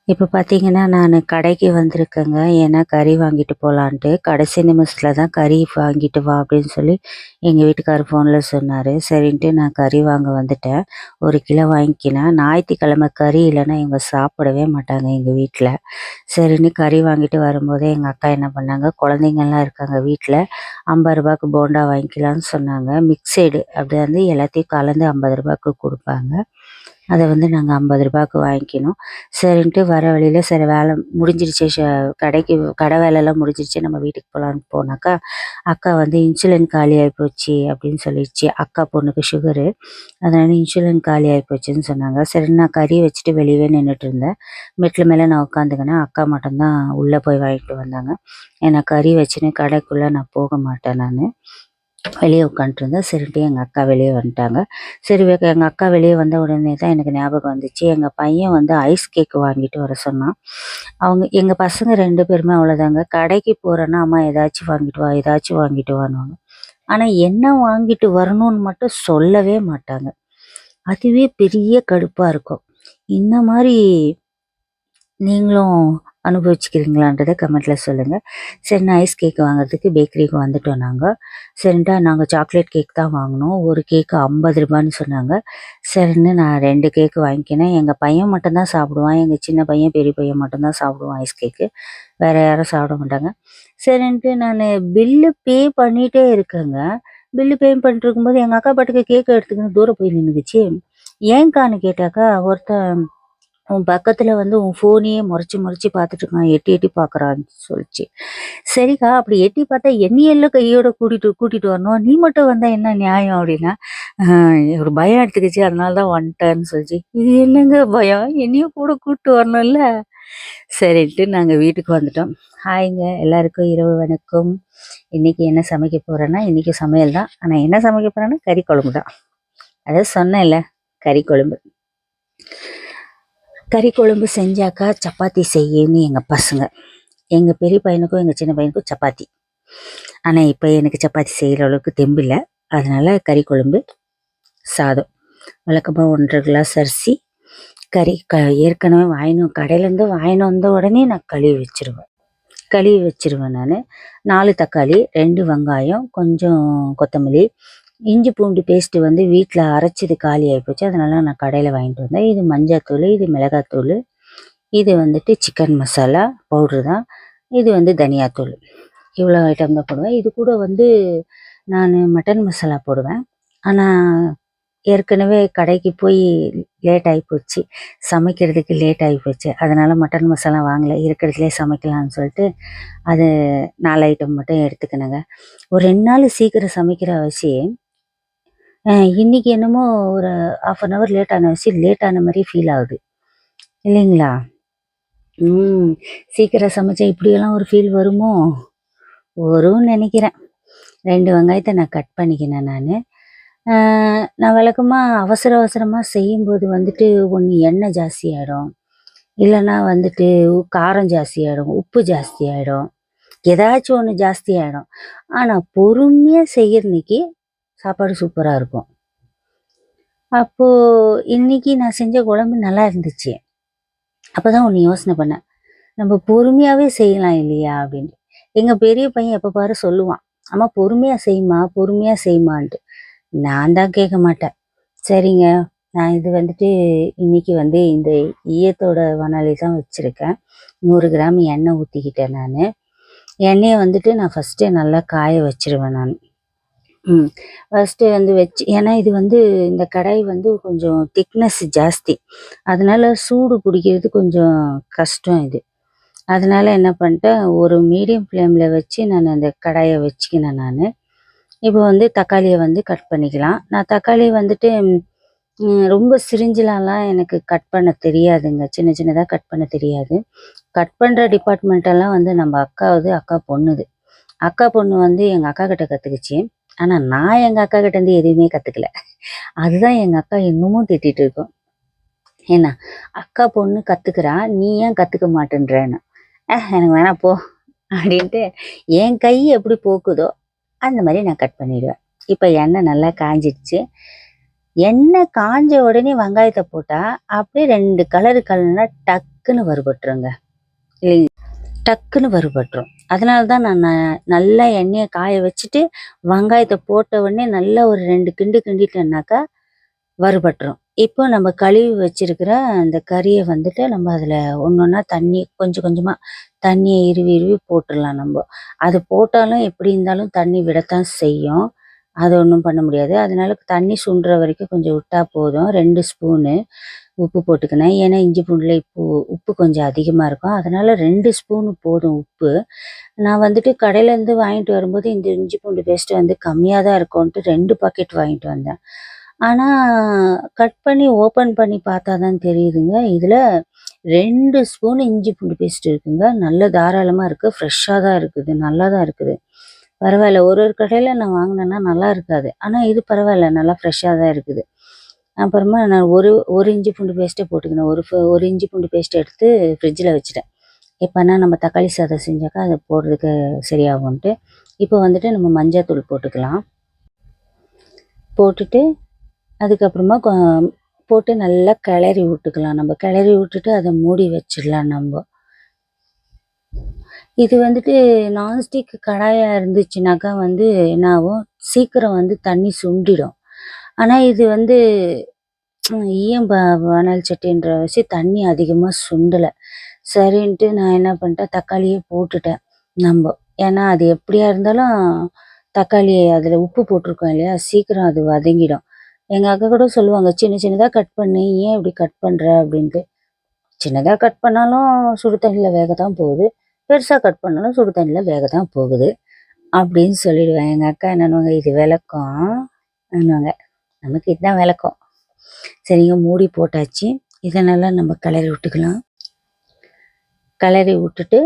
இப்போ பார்த்தீங்கன்னா, நானு கடைக்கு வந்திருக்கேங்க. ஏன்னா கறி வாங்கிட்டு போலான்ட்டு. கடைசி நிமிஷத்துல தான் கறி வாங்கிட்டு வா அப்படின்னு சொல்லி எங்க வீட்டுக்காரர் ஃபோன்ல சொன்னாரு. சரின்ட்டு நான் கறி வாங்க வந்துட்டேன். 1 கிலோ வாங்கிக்கினேன். ஞாயித்துக்கிழமை கறி இல்லைன்னா இவங்க சாப்பிடவே மாட்டாங்க எங்க வீட்ல. சரின்னு கறி வாங்கிட்டு வரும்போதே எங்க அக்கா என்ன பண்ணாங்க, குழந்தைங்கலாம் இருக்காங்க வீட்ல. ரூ. 50க்கு போண்டா வாங்கிக்கலான்னு சொன்னாங்க. மிக்ஸடு அப்படி வந்து எல்லாத்தையும் கலந்து ரூ. 50க்கு குடுப்பாங்க. அத வந்து நாங்க ரூ. 50க்கு வாங்கிக்கினோம். சரின்ட்டு வர வழியில சரி வேலை முடிஞ்சிருச்சு கடைக்கு கடை வேலைலாம் முடிஞ்சிருச்சு. நம்ம வீட்டுக்கு போலான்னு போனாக்கா, அக்கா வந்து இன்சுலின் காலியாகி போச்சு அப்படின்னு சொல்லிடுச்சு. அக்கா பொண்ணுக்கு சுகரு. அதனால இன்சுலின் காலியாகி போச்சுன்னு சொன்னாங்க. சரி நான் கறி வச்சுட்டு வெளியவே நின்னுட்டுருந்தேன். மெட்ல மேல நான் உட்காந்துக்கினேன். அக்கா மட்டும் தான் உள்ள போய் வாங்கிட்டு வந்தாங்க. ஏன்னா கறி வச்சுன்னு கடைக்குள்ள நான் போக மாட்டேன் நானு. வெளிய உட்காந்துட்டுருந்தேன். சரின்ட்டு எங்க அக்கா வெளிய வந்துட்டாங்க. சரி எங்க அக்கா வெளிய வந்த உடனே தான் எனக்கு ஞாபகம் வந்துச்சு. எங்க பையன் வந்து ஐஸ் கேக் வாங்கிட்டு வர சொன்னான். எங்க பசங்க 2 பேருமே அவ்வளோதாங்க. கடைக்கு போறேன்னா, அம்மா ஏதாச்சும் வாங்கிட்டு வா, ஏதாச்சும் வாங்கிட்டு வான்னுவாங்க. ஆனா என்ன வாங்கிட்டு வரணும்னு மட்டும் சொல்லவே மாட்டாங்க. அதுவே பெரிய கடுப்பா இருக்கும். இந்த மாரி நீங்களும் அனுபவிச்சுக்கிறீங்களான்றத கமெண்ட்ல சொல்லுங்க. சரின்னு ஐஸ் கேக் வாங்குறதுக்கு பேக்கரிக்கு வந்துட்டோம் நாங்க. சரின்ட்டா நாங்க சாக்லேட் கேக் தான் வாங்குனோம். ஒரு கேக்கு ரூ. 50ன்னு சொன்னாங்க. சரின்னு நான் 2 கேக்கு வாங்கிக்கினேன். எங்க பையன் மட்டும் தான் சாப்பிடுவான். எங்க சின்ன பையன், பெரிய பையன் மட்டும் தான் சாப்பிடுவான் ஐஸ் கேக்கு. வேற யாரும் சாப்பிட மாட்டாங்க. சரின்ட்டு நானு பில்லு பே பண்ணிட்டே இருக்கேங்க. பில்லு பே பண்ணிட்டு இருக்கும்போது எங்க அக்கா பாட்டுக்கு கேக்க எடுத்துக்கின்னு தூரம் போய் நின்னுக்குச்சு. ஏன்க்கான்னு கேட்டாக்கா, ஒருத்தன் உன் பக்கத்துல வந்து உன் ஃபோனையே மொறச்சு மொறச்சு பார்த்துட்டு இருக்கான். எட்டி எட்டி பார்க்குறான்னு சொல்லுச்சு. சரிக்கா, அப்படி எட்டி பார்த்தா என்னையெல்லாம் கையோட கூட்டிட்டு கூட்டிட்டு வரணும். நீ மட்டும் வந்தா என்ன நியாயம் அப்படின்னா, "அ ஒரு பயம் எடுத்துக்கிச்சு. அதனால தான் வந்துட்டேன்னு" சொல்லுச்சு. இது என்னங்க பயம்? என்னையும் கூட கூட்டு வரணும்ல. சரின்ட்டு நாங்க வீட்டுக்கு வந்துட்டோம். ஹாய்ங்க எல்லாருக்கும் இரவு வணக்கம். இன்னைக்கு என்ன சமைக்க போறேன்னா, இன்னைக்கு சமையல் தான். ஆனா என்ன சமைக்க போறேன்னா, கறி குழம்பு தான். அதான் சொன்னேன்ல, கறி குழம்பு. கறி குழம்பு செஞ்சாக்கா சப்பாத்தி செய்யன்னு எங்க பசங்க. எங்க பெரிய பையனுக்கும் எங்க சின்ன பையனுக்கும் சப்பாத்தி. ஆனா இப்ப எனக்கு சப்பாத்தி செய்யற அளவுக்கு தெம்பு இல்ல. அதனால கறி குழம்பு, சாதம். வழக்கமா 1 1/2 கிளாஸ் அரிசி, கறி ஏற்கனவே கடையிலேருந்து வாங்கின்னு வந்த உடனே நான் கழுவி வச்சிருவேன் நானு. 4 தக்காளி, 2 வெங்காயம், கொஞ்சம் கொத்தமல்லி, இஞ்சி பூண்டு பேஸ்ட்டு வந்து வீட்ல அரைச்சது காலி ஆயிப்போச்சு. அதனால நான் கடையில வாங்கிட்டு வந்தேன். இது மஞ்சாத்தூளு, இது மிளகாத்தூளு, இது வந்துட்டு சிக்கன் மசாலா பவுட்ரு தான். இது வந்து தனியாத்தூள். இவ்வளோ ஐட்டம் தான் போடுவேன். இது கூட வந்து நானு மட்டன் மசாலா போடுவேன். ஆனா, ஏற்கனவே கடைக்கு போய் லேட் ஆயிப்போச்சு. சமைக்கிறதுக்கு லேட் ஆயிப்போச்சு. அதனால மட்டன் மசாலா வாங்கல. இருக்கிறதுலயே சமைக்கலான்னு சொல்லிட்டு, அது 4 ஐட்டம் மட்டும் எடுத்துக்கினேங்க. ஒரு 2 நாள் சீக்கிரம் சமைக்கிற அரிசி, இன்னைக்கு என்னமோ ஒரு 1/2 அன் ஹவர் லேட் ஆன மாரியே ஃபீல் ஆகுது. இல்லைங்களா? ம். சீக்கிரம் சமைச்சா இப்படியெல்லாம் ஒரு ஃபீல் வருமோ? வரும்னு நெனைக்கிறேன். 2 வெங்காயத்த நான் கட் பண்ணிக்கினேன் நானு. அ நான் வழக்கமா அவசர அவசரமா செய்யும்போது வந்துட்டு ஒண்ணு எண்ணெய் ஜாஸ்தியாயிடும். இல்லன்னா வந்துட்டு காரம் ஜாஸ்தியாயிடும், உப்பு ஜாஸ்தியாயிடும். ஏதாச்சும் ஒண்ணு ஜாஸ்தியாயிடும். ஆனா பொறுமையா செய்யறன்னைக்கு சாப்பாடு சூப்பரா இருக்கும். அப்போ இன்னைக்கு நான் செஞ்ச குழம்பு நல்லா இருந்துச்சு. அப்பதான் ஒண்ணு யோசனை பண்ணேன். நம்ம பொறுமையாவே செய்யலாம் இல்லையா? அப்படின்னு. எங்க பெரிய பையன் எப்ப பாரு சொல்லுவான். அம்மா பொறுமையா செய்யுமா, பொறுமையா செய்யுமான்ட்டு. நான் தான் கேட்க மாட்டேன். சரிங்க. நான் இது வந்துட்டு இன்னைக்கு வந்து இந்த ஈயத்தோட வாணலி தான் வச்சிருக்கேன். 100 கிராம் எண்ணெய் ஊத்திக்கிட்டேன் நானு. எண்ணெய வந்துட்டு நான் ஃபர்ஸ்ட்டே நல்லா காய வச்சுருவேன் நானு. ம். ஃபர்ஸ்ட்டு வந்து ஏன்னா இது வந்து இந்த கடாய் வந்து கொஞ்சம் திக்னஸ் ஜாஸ்தி. அதனால சூடு பிடிக்கிறது கொஞ்சம் கஷ்டம் இது. அதனால என்ன பண்ணிட்டேன், ஒரு மீடியம் ஃப்ளேம்ல வச்சு நான் அந்த கடாய வச்சுக்கினேன் நானு. இப்போ வந்து தக்காளிய வந்து கட் பண்ணிக்கலாம். நான் தக்காளி வந்துட்டு ரொம்ப சிரிஞ்சுலாலாம் எனக்கு கட் பண்ண தெரியாதுங்க. சின்ன சின்னதா கட் பண்ண தெரியாது. கட் பண்ற டிபார்ட்மெண்ட்டெல்லாம் வந்து நம்ம அக்கா பொண்ணுது. அக்கா பொண்ணு வந்து எங்க அக்காகிட்ட கத்துக்கிச்சு. ஆனா நான் எங்க அக்காகிட்டேருந்து எதுவுமே கத்துக்கல. அதுதான் எங்க அக்கா இன்னமும் திட்டிட்டு இருக்கும். ஏன்னா, "அக்கா பொண்ணு கத்துக்கிறா, நீ ஏன் கத்துக்க மாட்டேன்றன்னு?" எனக்கு வேணாம் போ" அப்படின்ட்டு என் கை எப்படி போக்குதோ, அந்த மாரி நான் கட் பண்ணிடுவேன். இப்ப எண்ணெய் நல்லா காய்ஞ்சிடுச்சு. எண்ணெய் காய்ஞ்ச உடனே வெங்காயத்த போட்டா, அப்படியே 2 கலர் கலந்தா டக்குன்னு வறுபட்டுருங்க. இல்லைங்க, டக்குன்னு வறுபட்டுரும். அதனால தான் நான் நல்லா எண்ணெயை காய வச்சுட்டு வெங்காயத்தை போட்ட உடனே நல்லா ஒரு 2 கிண்டு கிண்டிட்டேன்னாக்கா வறுபட்டுரும். இப்போ நம்ம கழுவி வச்சிருக்கிற அந்த கறியை வந்துட்டு நம்ம அதில் ஒன்றொன்னா தண்ணி கொஞ்சம் கொஞ்சமாக தண்ணியை இருவி இருவி போட்டுடலாம் நம்ம. அது போட்டாலும் எப்படி இருந்தாலும் தண்ணி விடத்தான் செய்யும். அது ஒன்றும் பண்ண முடியாது. அதனால தண்ணி சுண்டுற வரைக்கும் கொஞ்சம் விட்டா போதும். 2 ஸ்பூனு உப்பு போட்டுக்கினேன். ஏன்னா இஞ்சி பூண்டுல உப்பு கொஞ்சம் அதிகமாக இருக்கும். அதனால 2 ஸ்பூனு போதும் உப்பு. நான் வந்துட்டு கடையிலேருந்து வாங்கிட்டு வரும்போது இந்த இஞ்சி பூண்டு பேஸ்ட்டு வந்து கம்மியாக தான் இருக்கும்ன்ட்டு 2 பாக்கெட் வாங்கிட்டு வந்தேன். ஆனால் கட் பண்ணி ஓப்பன் பண்ணி பார்த்தா தான் தெரியுதுங்க, இதில் 2 ஸ்பூன் இஞ்சி பூண்டு பேஸ்ட் இருக்குங்க. நல்ல தாராளமாக இருக்குது, ஃப்ரெஷ்ஷாக தான் இருக்குது, நல்லா தான் இருக்குது. பரவாயில்ல, ஒரு ஒரு கடையில் நான் வாங்கினேன்னா நல்லா இருக்காது. ஆனால் இது பரவாயில்ல, நல்லா ஃப்ரெஷ்ஷாக தான் இருக்குது. அப்புறமா நான் ஒரு இஞ்சி பூண்டு பேஸ்ட்டே போட்டுக்கினேன். ஒரு இஞ்சி பூண்டு பேஸ்ட் எடுத்து ஃப்ரிட்ஜில் வச்சுட்டேன். எப்போனா நம்ம தக்காளி சாதம் செஞ்சாக்கா அதை போடுறதுக்கு சரியாகும்ன்ட்டு. இப்போ வந்துட்டு நம்ம மஞ்சள்தூள் போட்டுக்கலாம். போட்டுட்டு அதுக்கப்புறமா போட்டு நல்லா கிளறி விட்டுக்கலாம். நம்ம கிளறி விட்டுட்டு அதை மூடி வச்சிடலாம் நம்ம. இது வந்துட்டு நான்ஸ்டிக் கடாயாக இருந்துச்சுனாக்கா வந்து என்ன ஆகும், சீக்கிரம் வந்து தண்ணி சுண்டிடும். ஆனால் இது வந்து ஈயம் வானல் சட்டின்ற வச்சு தண்ணி அதிகமாக சுண்டலை. சரின்ட்டு நான் என்ன பண்ணிட்டேன், தக்காளியே போட்டுட்டேன் நம்ம. ஏன்னா அது எப்படியா இருந்தாலும் தக்காளி அதில் உப்பு போட்டிருக்கோம் இல்லையா, சீக்கிரம் அது வதங்கிடும். எங்கள் அக்கா கூட சொல்லுவாங்க, சின்ன சின்னதாக கட் பண்ணி ஏன் இப்படி கட் பண்ணுற அப்படின்ட்டு. சின்னதாக கட் பண்ணாலும் சுடு தண்ணியில் வேக தான் போகுது, பெருசாக கட் பண்ணாலும் சுடு தண்ணியில் வேக தான் போகுது அப்படின்னு சொல்லிடுவேன். எங்கள் அக்கா என்னன்னுவாங்க, இது விளக்கம் என்னவாங்க, நமக்கு இதுதான் விளக்கம். சரிங்க, மூடி போட்டாச்சு. இதை நல்லா நம்ம கிளறி விட்டுக்கலாம். கிளறி விட்டுட்டு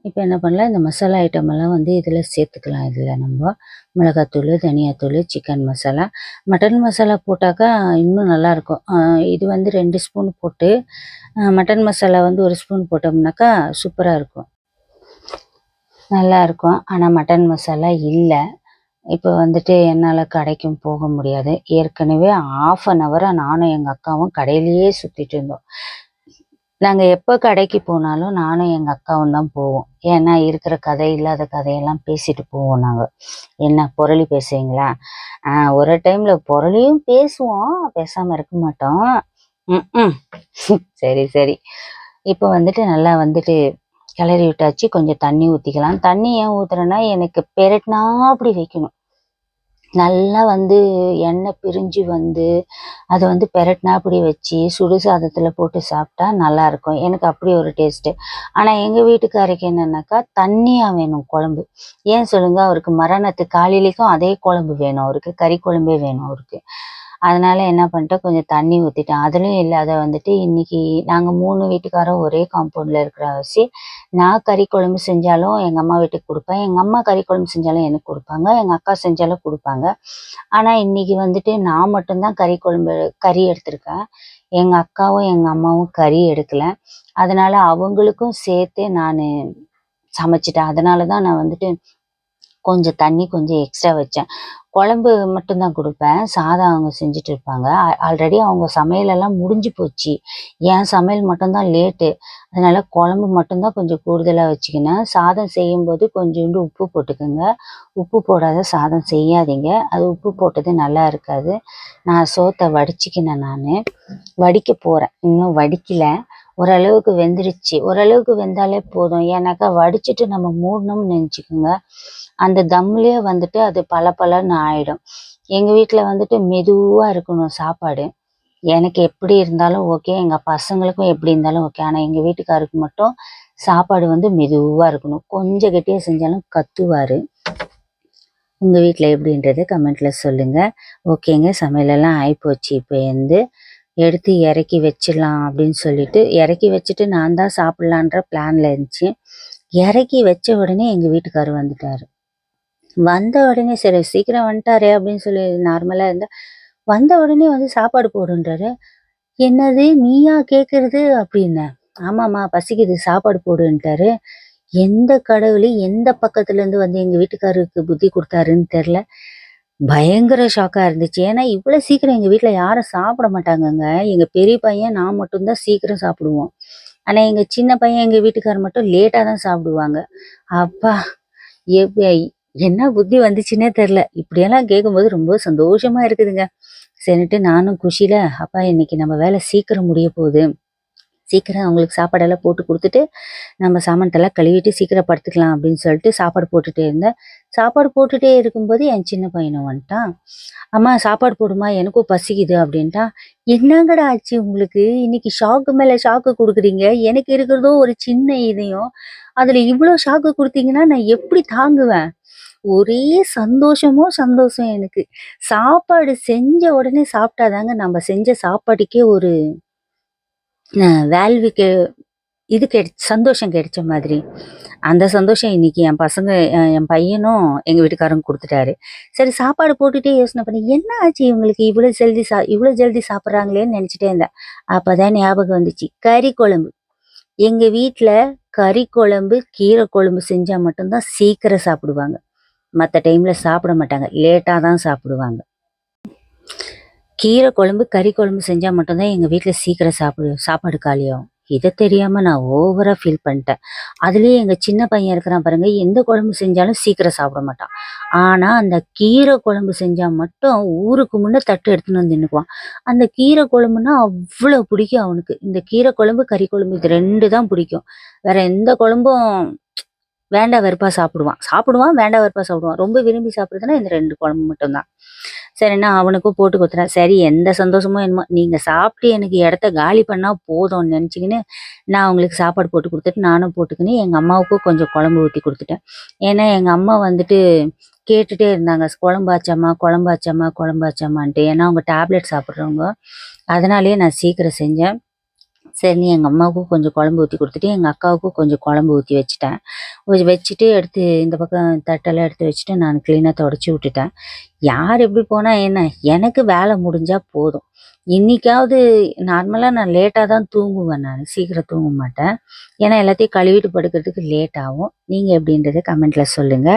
இப்போ என்ன பண்ணலாம், இந்த மசாலா ஐட்டமெல்லாம் வந்து இதில் சேர்த்துக்கலாம். இதில் நம்ம மிளகாத்தூள், தனியாத்தூள், சிக்கன் மசாலா, மட்டன் மசாலா போட்டாக்கா இன்னும் நல்லாயிருக்கும். இது வந்து 2 ஸ்பூன் போட்டு மட்டன் மசாலா வந்து 1 ஸ்பூன் போட்டோம்னாக்கா சூப்பராக இருக்கும், நல்லாயிருக்கும். ஆனால் மட்டன் மசாலா இல்லை. இப்போ வந்துட்டு என்னால் கடைக்கும் போக முடியாது. ஏற்கனவே 1/2 ஹவராக நானும் எங்கள் அக்காவும் கடையிலேயே சுற்றிட்டு இருந்தோம். நாங்கள் எப்போ கடைக்கு போனாலும் நானும் எங்கள் அக்காவும் தான் போவோம். ஏன்னா இருக்கிற கதை இல்லாத கதையெல்லாம் பேசிட்டு போவோம் நாங்கள். என்ன புரளி பேசுவீங்களா? ஒரு டைமில் புரளியும் பேசுவோம், பேசாமல் இருக்க மாட்டோம். சரி சரி. இப்போ வந்துட்டு நல்லா வந்துட்டு கிளறி விட்டாச்சு. கொஞ்சம் தண்ணி ஊற்றிக்கலாம். தண்ணி ஏன் ஊற்றுறேன்னா, எனக்கு பெரட்டினா அப்படி வைக்கணும். நல்லா வந்து எண்ணெய் பிரிஞ்சு வந்து அதை வந்து பெரட்டினாப்படி வச்சு சுடு சாதத்தில் போட்டு சாப்பிட்டா நல்லாயிருக்கும். எனக்கு அப்படி ஒரு டேஸ்ட்டு. ஆனால் எங்கள் வீட்டுக்காரருக்கு என்னென்னாக்கா தண்ணியாக வேணும் குழம்பு. ஏன் சொல்லுங்கள், அவருக்கு மரணத்து காலையிலேக்கும் அதே குழம்பு வேணும், அவருக்கு கறி குழம்பே வேணும் அவருக்கு. அதனால் என்ன பண்ணிட்டேன், கொஞ்சம் தண்ணி ஊற்றிட்டேன். அதுலேயும் இல்லாத வந்துட்டு இன்றைக்கி நாங்கள் 3 வீட்டுக்காரும் ஒரே காம்பவுண்டில் இருக்கிற வச்சு நான் கறி குழம்பு செஞ்சாலும் எங்கள் அம்மா வீட்டுக்கு கொடுப்பேன், எங்கள் அம்மா கறி குழம்பு செஞ்சாலும் எனக்கு கொடுப்பாங்க, எங்கள் அக்கா செஞ்சாலும் கொடுப்பாங்க. ஆனால் இன்றைக்கி வந்துட்டு நான் மட்டும்தான் கறி எடுத்திருக்கேன். எங்கள் அக்காவும் எங்கள் அம்மாவும் கறி எடுக்கலை. அதனால் அவங்களுக்கும் சேர்த்தே நான் சமைச்சிட்டேன். அதனால தான் நான் வந்துட்டு கொஞ்சம் தண்ணி கொஞ்சம் எக்ஸ்ட்ரா வச்சேன். குழம்பு மட்டும்தான் கொடுப்பேன், சாதம் அவங்க செஞ்சுட்டு இருப்பாங்க. ஆல்ரெடி அவங்க சமையலெல்லாம் முடிஞ்சு போச்சு. என் சமையல் மட்டும்தான் லேட்டு. அதனால் குழம்பு மட்டும்தான் கொஞ்சம் கூடுதலாக வச்சுக்கினேன். சாதம் செய்யும்போது கொஞ்சோண்டு உப்பு போட்டுக்கோங்க. உப்பு போடாத சாதம் செய்யாதீங்க, அது உப்பு போட்டது நல்லா இருக்காது. நான் சோத்தை வடிச்சிக்கினேன், நான் வடிக்க போகிறேன், இன்னும் வடிக்கலை. ஓரளவுக்கு வெந்துடுச்சு. ஓரளவுக்கு வெந்தாலே போதும். ஏன்னாக்கா வடிச்சிட்டு நம்ம மூடணும்னு நினச்சிக்கோங்க, அந்த தம்லேயே வந்துட்டு அது பளபளன்னு ஆகிடும். எங்கள் வீட்டில் வந்துட்டு மெதுவாக இருக்கணும் சாப்பாடு. எனக்கு எப்படி இருந்தாலும் ஓகே, எங்கள் பசங்களுக்கும் எப்படி இருந்தாலும் ஓகே. ஆனால் எங்கள் வீட்டுக்காருக்கு மட்டும் சாப்பாடு வந்து மெதுவாக இருக்கணும். கொஞ்சம் கெட்டியாக செஞ்சாலும் கத்துவார். உங்கள் வீட்டில் எப்படின்றது கமெண்ட்டில் சொல்லுங்கள். ஓகேங்க, சமையலெல்லாம் ஆகிப்போச்சு. இப்போ எடுத்து இறக்கி வச்சிடலாம் அப்படின்னு சொல்லிட்டு இறக்கி வச்சுட்டு நான் தான் சாப்பிட்லான்ற பிளானில் இருந்துச்சு. இறக்கி வச்ச உடனே எங்கள் வீட்டுக்காரர் வந்துட்டார். வந்த உடனே சரி சீக்கிரம் வந்துட்டாரே அப்படின்னு சொல்லி நார்மலாக இருந்தால், வந்த உடனே வந்து சாப்பாடு போடுன்றாரு. என்னது நீயா கேட்குறது அப்படின்னேன். ஆமாம்மா பசிக்குது சாப்பாடு போடுன்ட்டாரு. எந்த கடவுள் எந்த பக்கத்துலேருந்து வந்து எங்கள் வீட்டுக்காரருக்கு புத்தி கொடுத்தாருன்னு தெரில. பயங்கர ஷாக்காக இருந்துச்சு. ஏன்னா இவ்வளோ சீக்கிரம் எங்கள் வீட்டில் யாரும் சாப்பிட மாட்டாங்கங்க. எங்கள் பெரிய பையன் நான் மட்டும்தான் சீக்கிரம் சாப்பிடுவோம். ஆனா எங்க சின்ன பையன் எங்க வீட்டுக்காரர் மட்டும் லேட்டா தான் சாப்பிடுவாங்க. அப்பா! எப்ப என்ன புத்தி வந்துச்சுன்னே தெரியல. இப்படியெல்லாம் கேட்கும்போது ரொம்ப சந்தோஷமா இருக்குதுங்க. சரின்னுட்டு நானும் குஷியில, அப்பா இன்னைக்கு நம்ம வேலை சீக்கிரம் முடிய போகுது. சீக்கிரம் அவங்களுக்கு சாப்பாடெல்லாம் போட்டு குடுத்துட்டு, நம்ம சாமானத்தெல்லாம் கழுவிட்டு சீக்கிரம் படுத்துக்கலாம் அப்படின்னு சொல்லிட்டு சாப்பாடு போட்டுட்டே இருந்தேன். சாப்பாடு போட்டுட்டே இருக்கும்போது என் சின்ன பையனும் வந்துட்டான். "அம்மா சாப்பாடு போடுமா எனக்கும் பசிக்குது" அப்படின்ட்டான். "என்னங்கடா ஆச்சு உங்களுக்கு? இன்னைக்கு ஷாக்கு மேல ஷாக்கு குடுக்குறீங்க. எனக்கு இருக்கிறதோ ஒரு சின்ன இதயம். அதுல இவ்ளோ ஷாக்கு குடுத்தீங்கன்னா நான் எப்படி தாங்குவேன்?" ஒரே சந்தோஷம் எனக்கு. சாப்பாடு செஞ்ச உடனே சாப்பிட்டாதாங்க நம்ம செஞ்ச சாப்பாட்டுக்கே ஒரு வேல்யூக்கு இது சந்தோஷம் கிடைச்ச மாதிரி. அந்த சந்தோஷம் இன்னைக்கு என் பசங்க என் பையனும் எங்க வீட்டுக்காரரும் குடுத்துட்டாரு. சரி சாப்பாடு போட்டுட்டே யோசனை பண்ணேன். என்ன ஆச்சு இவங்களுக்கு இவ்ளோ ஜல்தி சாப்பிடுறாங்களேன்னு நெனச்சுட்டே இருந்தேன். அப்பதான் ஞாபகம் வந்துச்சு. கறி குழம்பு. எங்க வீட்ல கறி குழம்பு, கீரை குழம்பு செஞ்சா மட்டும் தான் சீக்கிரம் சாப்பிடுவாங்க. மத்த டைம்ல சாப்பிட மாட்டாங்க. லேட்டா தான் சாப்பிடுவாங்க. கீரை குழம்பு, கறி குழம்பு செஞ்சா மட்டும் தான் எங்க வீட்ல சீக்கிரம் சாப்பாடு காலியாகும். இத தெரியாம நான் ஓவரா ஃபீல் பண்ணிட்டேன். அதுலயும் எங்க சின்ன பையன் இருக்கிறான் பாருங்க, எந்த குழம்பு செஞ்சாலும் சீக்கிரம் சாப்பிட மாட்டான். ஆனா, அந்த கீரை குழம்பு செஞ்சா மட்டும் ஊருக்கு முன்ன தட்டு எடுத்துன்னு வந்து நின்னுக்குவான். அந்த கீரை குழம்புன்னா அவ்ளோ பிடிக்கும் அவனுக்கு. இந்த கீரை குழம்பு, கறி குழம்பு இது 2 தான் பிடிக்கும். வேற எந்த குழம்பும் வேண்டா வெறுப்பா சாப்பிடுவான். வேண்டா வெறுப்பா சாப்பிடுவான். ரொம்ப விரும்பி சாப்பிடுறதுன்னா இந்த 2 குழம்பு மட்டும் தான். சரின்னு அவனுக்கும் போட்டு குடுத்துட்டேன். சரி எந்த சந்தோஷமோ என்னமோ, நீங்க சாப்பிட்டு எனக்கு இடத்த காலி பண்ணா போதும்னு நெனச்சுக்கின்னு, நான் அவங்களுக்கு சாப்பாடு போட்டு குடுத்துட்டு, நானும் போட்டுக்கின்னு, எங்க அம்மாவுக்கும் கொஞ்சம் குழம்பு ஊத்தி குடுத்துட்டேன். ஏன்னா, எங்க அம்மா வந்துட்டு கேட்டுட்டே இருந்தாங்க. "குழம்பாச்சாம்மா, குழம்பாச்சாம்மா, குழம்பாச்சாம்மான்ட்டு." ஏன்னா, அவங்க டேப்லெட் சாப்பிடுறவங்க. அதனாலேயே நான் சீக்கிரம் செஞ்சேன். சரின்னு எங்க அம்மாவுக்கும் கொஞ்சம் குழம்பு ஊத்தி குடுத்துட்டு, எங்க அக்காவுக்கும் கொஞ்சம் குழம்பு ஊத்தி வச்சுட்டேன். வச்சுட்டு எடுத்து இந்த பக்கம் தட்டெல்லாம் எடுத்து வச்சுட்டு நான் கிளீனா தொடச்சு விட்டுட்டேன். யார் எப்படி போனா என்ன? எனக்கு வேலை முடிஞ்சா போதும். இன்னைக்காவது நார்மலா நான் லேட்டா தான் தூங்குவேன் நானு. சீக்கிரம் தூங்க மாட்டேன். ஏன்னா எல்லாத்தையும் கழுவிட்டு படுக்கிறதுக்கு லேட் ஆகும். நீங்க எப்படின்றத கமெண்ட்ல சொல்லுங்க.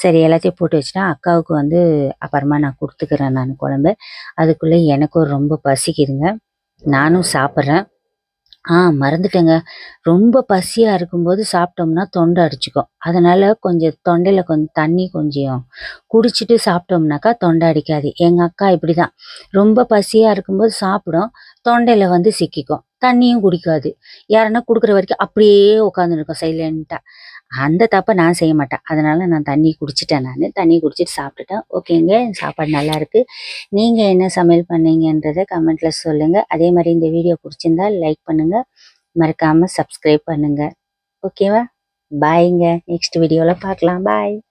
சரி எல்லாத்தையும் போட்டு வச்சுட்டேன். அக்காவுக்கு வந்து அப்புறமா நான் குடுத்துக்கிறேன் நானு குழம்பு. அதுக்குள்ள எனக்கும் ரொம்ப பசிக்குதுங்க. நானும் சாப்பிடுறேன். மறந்துட்டேங்க. ரொம்ப பசியா இருக்கும்போது சாப்பிட்டோம்னா தொண்டை அடிச்சுக்கும். அதனால கொஞ்சம் தொண்டையில கொஞ்சம் தண்ணி கொஞ்சம் குடிச்சிட்டு சாப்பிட்டோம்னாக்கா தொண்டை அடிக்காது. எங்க அக்கா இப்படிதான். ரொம்ப பசியா இருக்கும்போது சாப்பிடும். தொண்டையில வந்து சிக்கிக்கும். தண்ணியும் குடிக்காது. யாருன்னா குடுக்குற வரைக்கும் அப்படியே உட்காந்துருக்கும் சைலன்ட்டா. அந்த தப்ப நான் செய்ய மாட்டேன். அதனால நான் தண்ணி குடிச்சுட்டேன் நானு. தண்ணி குடிச்சிட்டு சாப்பிட்டுட்டேன். ஓகேங்க. சாப்பாடு நல்லாயிருக்கு. நீங்க என்ன சமையல் பண்ணீங்கன்றத கமெண்ட்ல சொல்லுங்க. அதே மாரி இந்த வீடியோ புடிச்சிருந்தா லைக் பண்ணுங்க. மறக்காம சப்ஸ்கிரைப் பண்ணுங்க. ஓகேவா? பாய்ங்க. நெக்ஸ்ட் வீடியோல பார்க்கலாம். பாய்.